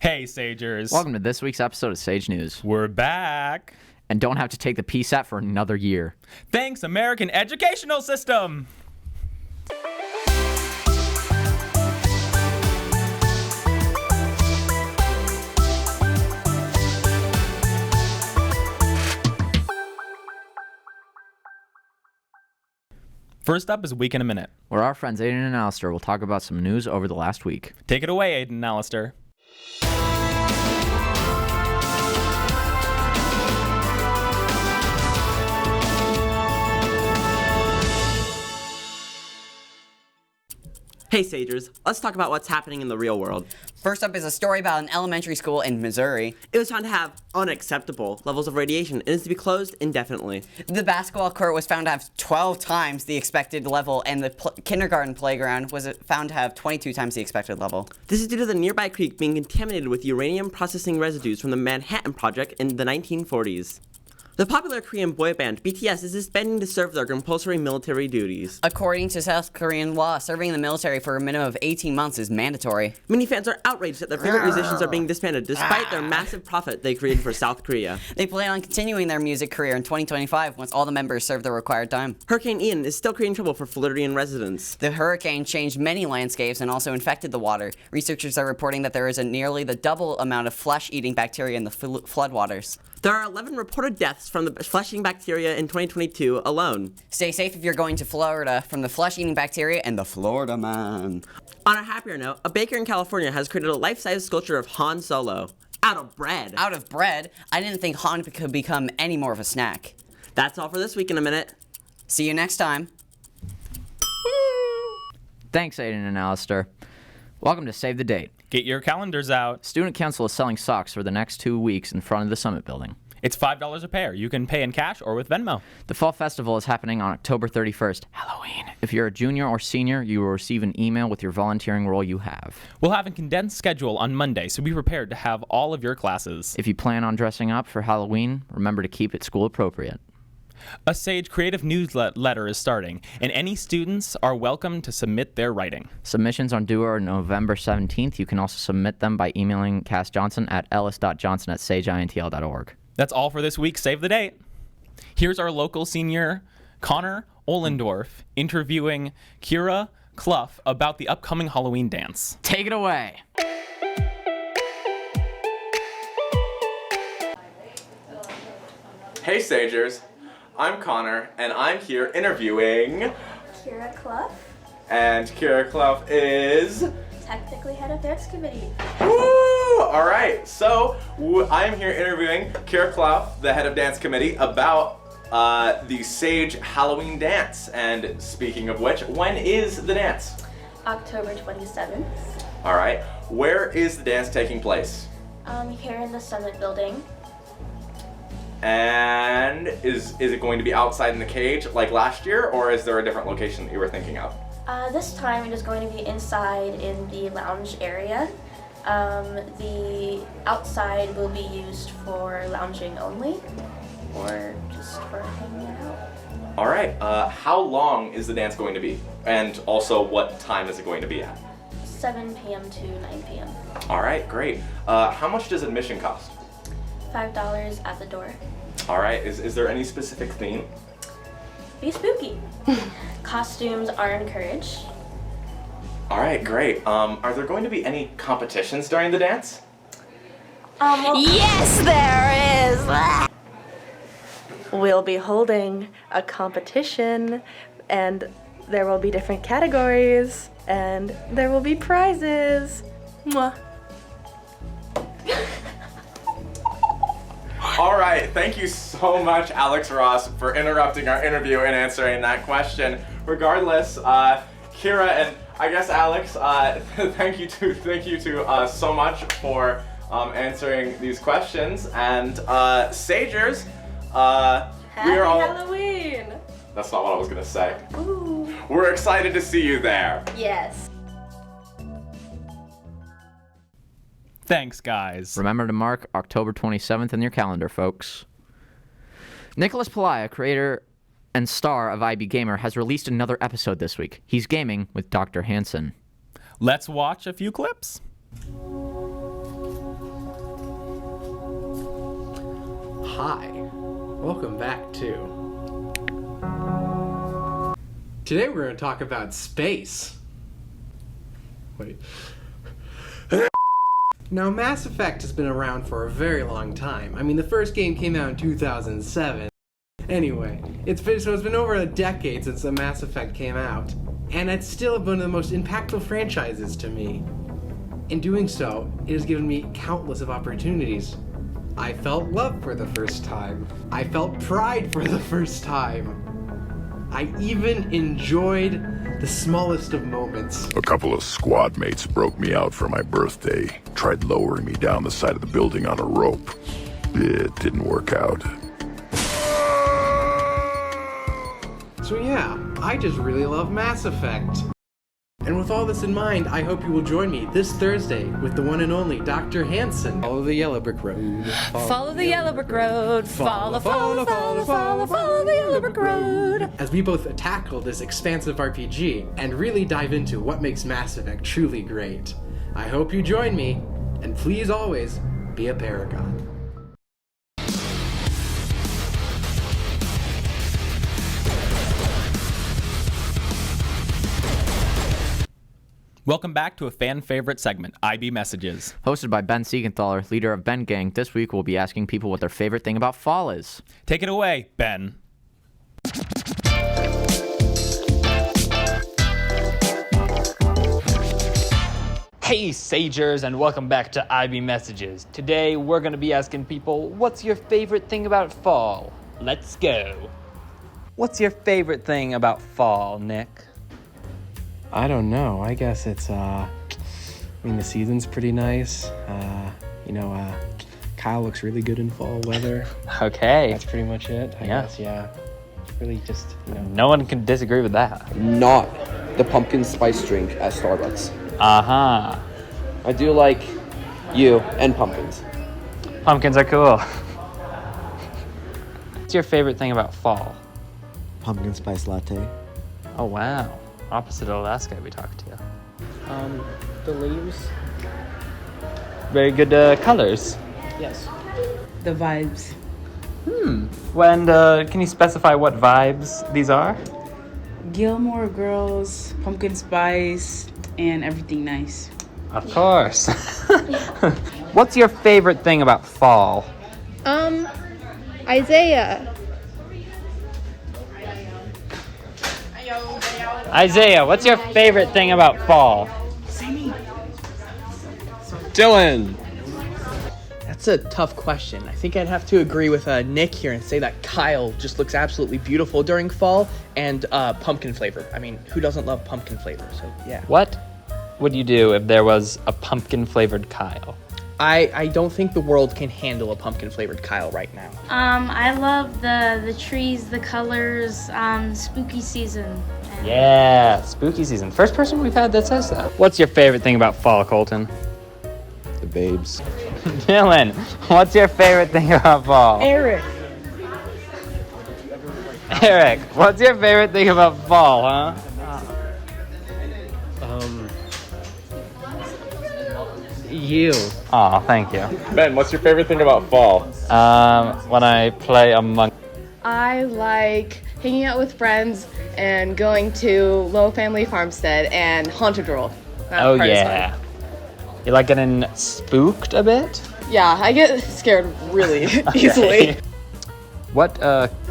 Hey, Sagers. Welcome to this week's episode of Sage News. We're back. And don't have to take the PSAT for another year. Thanks, American educational system. First up is Week in a Minute, where our friends Aiden and Alistair will talk about some news over the last week. Take it away, Aiden and Alistair. Hey Sagers, let's talk about what's happening in the real world. First up is a story about an elementary school in Missouri. It was found to have unacceptable levels of radiation and is to be closed indefinitely. The basketball court was found to have 12 times the expected level, and the kindergarten playground was found to have 22 times the expected level. This is due to the nearby creek being contaminated with uranium processing residues from the Manhattan Project in the 1940s. The popular Korean boy band BTS is disbanding to serve their compulsory military duties. According to South Korean law, serving in the military for a minimum of 18 months is mandatory. Many fans are outraged that their favorite musicians are being disbanded despite their massive profit they created for South Korea. They plan on continuing their music career in 2025 once all the members serve their required time. Hurricane Ian is still creating trouble for Floridian residents. The hurricane changed many landscapes and also infected the water. Researchers are reporting that there is nearly the double amount of flesh-eating bacteria in the floodwaters. There are 11 reported deaths from the flesh-eating bacteria in 2022 alone. Stay safe if you're going to Florida from the flesh-eating bacteria and the Florida Man. On a happier note, a baker in California has created a life-size sculpture of Han Solo. Out of bread. Out of bread? I didn't think Han could become any more of a snack. That's all for this week in a minute. See you next time. Thanks, Aiden and Alistair. Welcome to Save the Date. Get your calendars out. Student Council is selling socks for the next 2 weeks in front of the Summit Building. It's $5 a pair. You can pay in cash or with Venmo. The Fall Festival is happening on October 31st, Halloween. If you're a junior or senior, you will receive an email with your volunteering role you have. We'll have a condensed schedule on Monday, so be prepared to have all of your classes. If you plan on dressing up for Halloween, remember to keep it school appropriate. A Sage Creative newsletter is starting, and any students are welcome to submit their writing. Submissions are due on November 17th. You can also submit them by emailing Cass Johnson at ellis.johnson@sageintl.org. That's all for this week. Save the date. Here's our local senior, Connor Ohlendorf, interviewing Kira Clough about the upcoming Halloween dance. Take it away. Hey Sagers, I'm Connor, and I'm here interviewing Kira Clough, and Kira Clough is technically head of dance committee. woo! All right, so I am here interviewing Kira Clough, the head of dance committee, about the Sage Halloween dance. And speaking of which, when is the dance? October 27th. All right, where is the dance taking place? Here in the Summit Building. And is it going to be outside in the cage like last year, or is there a different location that you were thinking of? This time it is going to be inside in the lounge area. The outside will be used for lounging only, or just for hanging out. All right, how long is the dance going to be? And also, what time is it going to be at? 7 p.m. to 9 p.m. All right, great. How much does admission cost? $5 at the door. All right, is there any specific theme? Be spooky. Costumes are encouraged. All right, great. Are there going to be any competitions during the dance? Yes, there is! We'll be holding a competition, and there will be different categories, and there will be prizes. Mwah. All right, thank you so much, Alex Ross, for interrupting our interview and answering that question. Regardless, Kira and I guess Alex, thank you to so much for answering these questions. And Sagers, Happy we're all. Halloween! That's not what I was gonna say. Ooh. We're excited to see you there. Yes. Thanks, guys. Remember to mark October 27th in your calendar, folks. Nicholas Palaia, creator and star of IB Gamer, has released another episode this week. He's gaming with Dr. Hansen. Let's watch a few clips. Hi, welcome back to... Today we're going to talk about space. Wait. Now, Mass Effect has been around for a very long time. I mean, the first game came out in 2007. Anyway, it's been over a decade since the Mass Effect came out, and it's still one of the most impactful franchises to me. In doing so, it has given me countless of opportunities. I felt love for the first time. I felt pride for the first time. I even enjoyed the smallest of moments. A couple of squad mates broke me out for my birthday, tried lowering me down the side of the building on a rope. It didn't work out. So yeah, I just really love Mass Effect. And with all this in mind, I hope you will join me this Thursday with the one and only Dr. Hansen. Follow the yellow brick road. Follow the yellow brick road. Follow the yellow brick road. As we both tackle this expansive RPG and really dive into what makes Mass Effect truly great. I hope you join me, and please always be a paragon. Welcome back to a fan favorite segment, IB Messages. Hosted by Ben Siegenthaler, leader of Ben Gang, this week we'll be asking people what their favorite thing about fall is. Take it away, Ben. Hey Sagers, and welcome back to IB Messages. Today we're going to be asking people, what's your favorite thing about fall? Let's go. What's your favorite thing about fall, Nick? I don't know. I guess it's, the season's pretty nice. Kyle looks really good in fall weather. Okay. That's pretty much it, I guess, yeah. Really just, No one can disagree with that. Not the pumpkin spice drink at Starbucks. Uh-huh. I do like you and pumpkins. Pumpkins are cool. What's your favorite thing about fall? Pumpkin spice latte. Oh, wow. Opposite of the last guy we talked to. The leaves. Very good colors. Yes. The vibes. And can you specify what vibes these are? Gilmore Girls, pumpkin spice, and everything nice. Of course. What's your favorite thing about fall? Isaiah. Isaiah, what's your favorite thing about fall? Dylan. That's a tough question. I think I'd have to agree with Nick here and say that Kyle just looks absolutely beautiful during fall, and pumpkin flavor. I mean, who doesn't love pumpkin flavor? So yeah. What would you do if there was a pumpkin flavored Kyle? I don't think the world can handle a pumpkin flavored Kyle right now. I love the trees, the colors, spooky season. Yeah, spooky season. First person we've had that says that. What's your favorite thing about fall, Colton? The babes. Dylan, what's your favorite thing about fall? Eric, what's your favorite thing about fall, huh? You. Aw, thank you. Ben, what's your favorite thing about fall? When I play Among... I like hanging out with friends and going to Low Family Farmstead and Haunted World. That Oh part is yeah. You like getting spooked a bit? fun. Yeah, I get scared really easily. What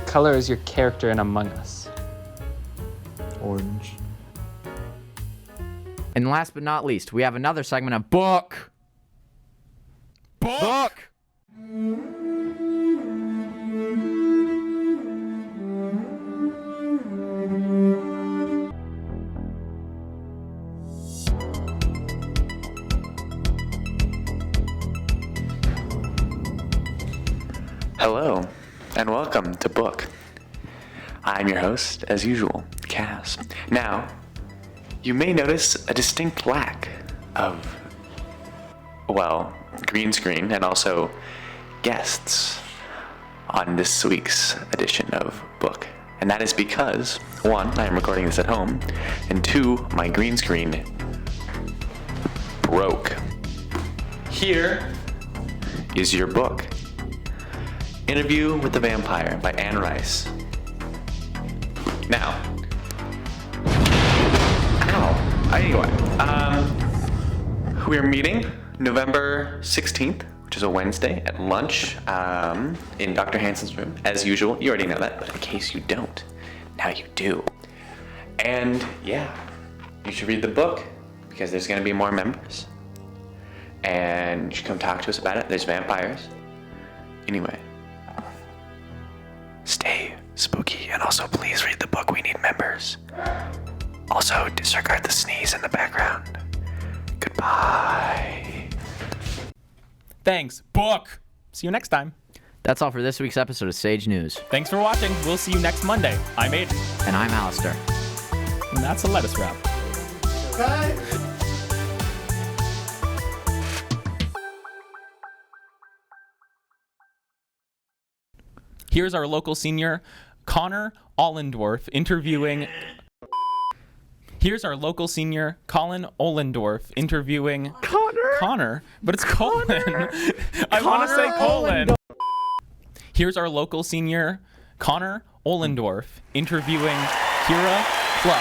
color is your character in Among Us? Orange. And last but not least, we have another segment of Book. Hello, and welcome to Book. I'm your host, as usual, Cass. Now, you may notice a distinct lack of, green screen and also guests on this week's edition of Book. And that is because, one, I am recording this at home, and two, my green screen broke. Here is your book. Interview with the Vampire by Anne Rice. Now, we're meeting November 16th, which is a Wednesday, at lunch in Dr. Hansen's room. As usual, you already know that, but in case you don't, now you do. And yeah, you should read the book because there's going to be more members. And you should come talk to us about it. There's vampires. Anyway, stay spooky and also please read the book. We need members. Also, disregard the sneeze in the background. Goodbye. Thanks, book. See you next time. That's all for this week's episode of Sage News. Thanks for watching. We'll see you next Monday. I'm Aiden. And I'm Alistair. And that's a lettuce wrap. Here's our local senior, Connor Ollendorf, interviewing... Here's our local senior, Colin Ollendorf, interviewing... Connor? But it's Colin. I want to say Colin. Here's our local senior, Connor Ollendorf, interviewing Kira Clough